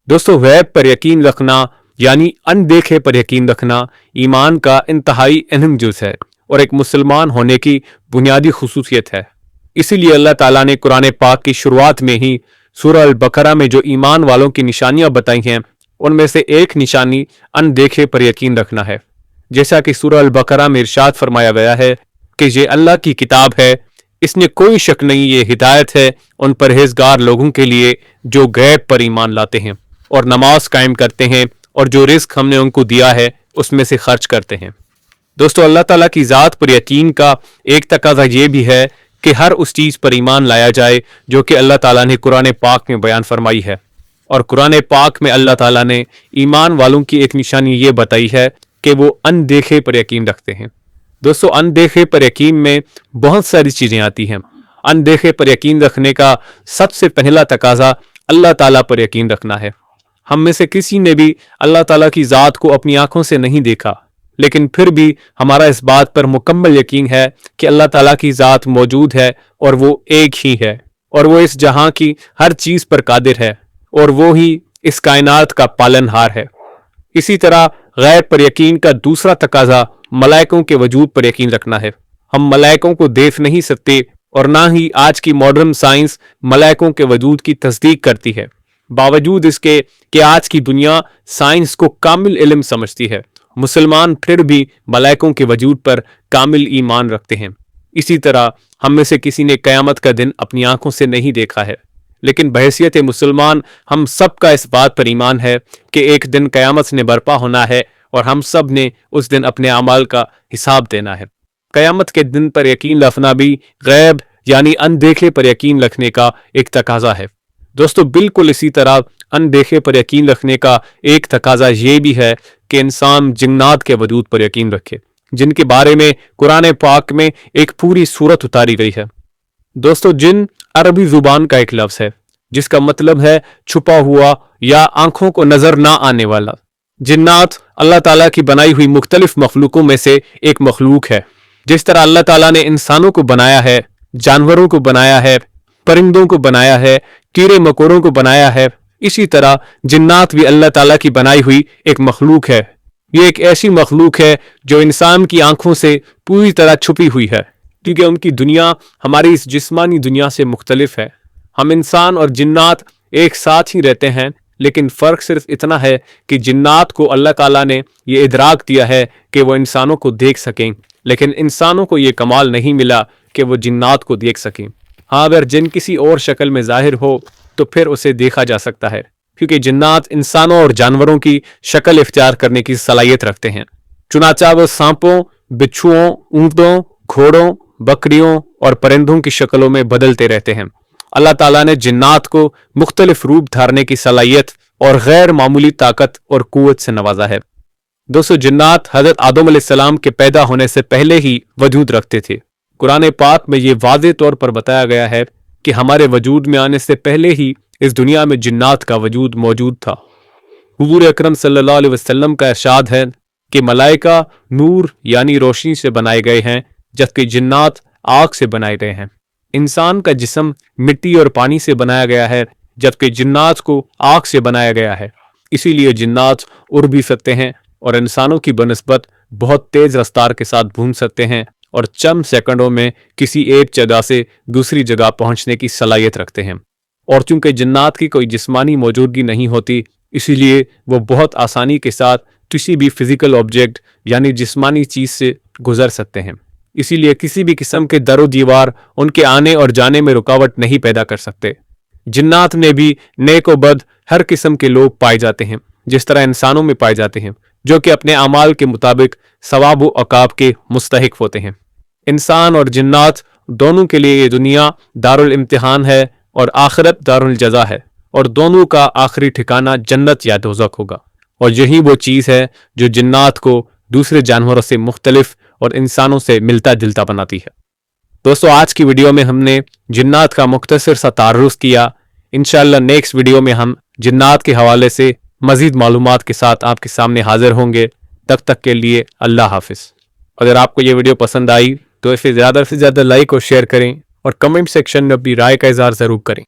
دوستو غیب پر یقین رکھنا یعنی اندیکھے پر یقین رکھنا ایمان کا انتہائی اہم جز ہے اور ایک مسلمان ہونے کی بنیادی خصوصیت ہے۔ اسی لیے اللہ تعالیٰ نے قرآن پاک کی شروعات میں ہی سورہ البقرہ میں جو ایمان والوں کی نشانیاں بتائی ہیں ان میں سے ایک نشانی اندیکھے پر یقین رکھنا ہے۔ جیسا کہ سورہ البقرہ میں ارشاد فرمایا گیا ہے کہ یہ اللہ کی کتاب ہے، اس میں کوئی شک نہیں، یہ ہدایت ہے ان پرہیزگار لوگوں کے لیے جو غیب پر ایمان لاتے ہیں اور نماز قائم کرتے ہیں اور جو رزق ہم نے ان کو دیا ہے اس میں سے خرچ کرتے ہیں۔ دوستو اللہ تعالیٰ کی ذات پر یقین کا ایک تقاضا یہ بھی ہے کہ ہر اس چیز پر ایمان لایا جائے جو کہ اللہ تعالیٰ نے قرآن پاک میں بیان فرمائی ہے، اور قرآن پاک میں اللہ تعالیٰ نے ایمان والوں کی ایک نشانی یہ بتائی ہے کہ وہ اندیکھے پر یقین رکھتے ہیں۔ دوستو اندیکھے پر یقین میں بہت ساری چیزیں آتی ہیں۔ اندیکھے پر یقین رکھنے کا سب سے پہلا تقاضا اللہ تعالیٰ پر یقین رکھنا ہے۔ ہم میں سے کسی نے بھی اللہ تعالیٰ کی ذات کو اپنی آنکھوں سے نہیں دیکھا، لیکن پھر بھی ہمارا اس بات پر مکمل یقین ہے کہ اللہ تعالیٰ کی ذات موجود ہے اور وہ ایک ہی ہے، اور وہ اس جہاں کی ہر چیز پر قادر ہے، اور وہ ہی اس کائنات کا پالن ہار ہے۔ اسی طرح غیب پر یقین کا دوسرا تقاضا ملائکوں کے وجود پر یقین رکھنا ہے۔ ہم ملائکوں کو دیکھ نہیں سکتے اور نہ ہی آج کی ماڈرن سائنس ملائکوں کے وجود کی تصدیق کرتی ہے، باوجود اس کے کہ آج کی دنیا سائنس کو کامل علم سمجھتی ہے۔ مسلمان پھر بھی ملائکوں کے وجود پر کامل ایمان رکھتے ہیں۔ اسی طرح ہم میں سے کسی نے قیامت کا دن اپنی آنکھوں سے نہیں دیکھا ہے، لیکن بحیثیت مسلمان ہم سب کا اس بات پر ایمان ہے کہ ایک دن قیامت نے برپا ہونا ہے اور ہم سب نے اس دن اپنے اعمال کا حساب دینا ہے۔ قیامت کے دن پر یقین رکھنا بھی غیب یعنی اندیکھے پر یقین رکھنے کا ایک تقاضا ہے۔ دوستو بالکل اسی طرح اندیکھے پر یقین رکھنے کا ایک تقاضا یہ بھی ہے کہ انسان جنات کے وجود پر یقین رکھے، جن کے بارے میں قرآن پاک میں ایک پوری سورت اتاری گئی ہے۔ دوستو جن عربی زبان کا ایک لفظ ہے جس کا مطلب ہے چھپا ہوا یا آنکھوں کو نظر نہ آنے والا۔ جنات اللہ تعالیٰ کی بنائی ہوئی مختلف مخلوقوں میں سے ایک مخلوق ہے۔ جس طرح اللہ تعالیٰ نے انسانوں کو بنایا ہے، جانوروں کو بنایا ہے، پرندوں کو بنایا ہے، کیڑے مکوڑوں کو بنایا ہے، اسی طرح جنات بھی اللہ تعالیٰ کی بنائی ہوئی ایک مخلوق ہے۔ یہ ایک ایسی مخلوق ہے جو انسان کی آنکھوں سے پوری طرح چھپی ہوئی ہے، کیونکہ ان کی دنیا ہماری اس جسمانی دنیا سے مختلف ہے۔ ہم انسان اور جنات ایک ساتھ ہی رہتے ہیں، لیکن فرق صرف اتنا ہے کہ جنات کو اللہ تعالیٰ نے یہ ادراک دیا ہے کہ وہ انسانوں کو دیکھ سکیں، لیکن انسانوں کو یہ کمال نہیں ملا کہ وہ جنات کو دیکھ سکیں۔ ہاں اگر جن کسی اور شکل میں ظاہر ہو تو پھر اسے دیکھا جا سکتا ہے، کیونکہ جنات انسانوں اور جانوروں کی شکل اختیار کرنے کی صلاحیت رکھتے ہیں۔ چنانچہ وہ سانپوں، بچھوؤں، اونٹوں، گھوڑوں، بکریوں اور پرندوں کی شکلوں میں بدلتے رہتے ہیں۔ اللہ تعالیٰ نے جنات کو مختلف روپ دھارنے کی صلاحیت اور غیر معمولی طاقت اور قوت سے نوازا ہے۔ دوستو جنات حضرت آدم علیہ السلام کے پیدا ہونے سے پہلے ہی وجود رکھتے تھے۔ قرآن پاک میں یہ واضح طور پر بتایا گیا ہے کہ ہمارے وجود میں آنے سے پہلے ہی اس دنیا میں جنات کا وجود موجود تھا۔ حضور اکرم صلی اللہ علیہ وسلم کا ارشاد ہے کہ ملائکہ نور یعنی روشنی سے بنائے گئے ہیں، جبکہ جنات آگ سے بنائے گئے ہیں۔ انسان کا جسم مٹی اور پانی سے بنایا گیا ہے، جبکہ جنات کو آگ سے بنایا گیا ہے۔ اسی لیے جنات اڑ بھی سکتے ہیں اور انسانوں کی بنسبت بہت تیز رفتار کے ساتھ گھوم سکتے ہیں اور چند سیکنڈوں میں کسی ایک جگہ سے دوسری جگہ پہنچنے کی صلاحیت رکھتے ہیں۔ اور چونکہ جنات کی کوئی جسمانی موجودگی نہیں ہوتی، اسی لیے وہ بہت آسانی کے ساتھ کسی بھی فزیکل آبجیکٹ یعنی جسمانی چیز سے گزر سکتے ہیں۔ اسی لیے کسی بھی قسم کے در و دیوار ان کے آنے اور جانے میں رکاوٹ نہیں پیدا کر سکتے۔ جنات میں بھی نیک و بد ہر قسم کے لوگ پائے جاتے ہیں، جس طرح انسانوں میں پائے جاتے ہیں، جو کہ اپنے اعمال کے مطابق ثواب و عقاب کے مستحق ہوتے ہیں۔ انسان اور جنات دونوں کے لیے یہ دنیا دارالامتحان ہے اور آخرت دارالجزا ہے، اور دونوں کا آخری ٹھکانہ جنت یا دوزخ ہوگا، اور یہی وہ چیز ہے جو جنات کو دوسرے جانوروں سے مختلف اور انسانوں سے ملتا جلتا بناتی ہے۔ دوستو آج کی ویڈیو میں ہم نے جنات کا مختصر سا تعارف کیا۔ انشاءاللہ نیکسٹ ویڈیو میں ہم جنات کے حوالے سے مزید معلومات کے ساتھ آپ کے سامنے حاضر ہوں گے۔ تب تک کے لیے اللہ حافظ۔ اگر آپ کو یہ ویڈیو پسند آئی تو اسے زیادہ سے زیادہ لائک اور شیئر کریں، اور کمنٹ سیکشن میں اپنی رائے کا اظہار ضرور کریں۔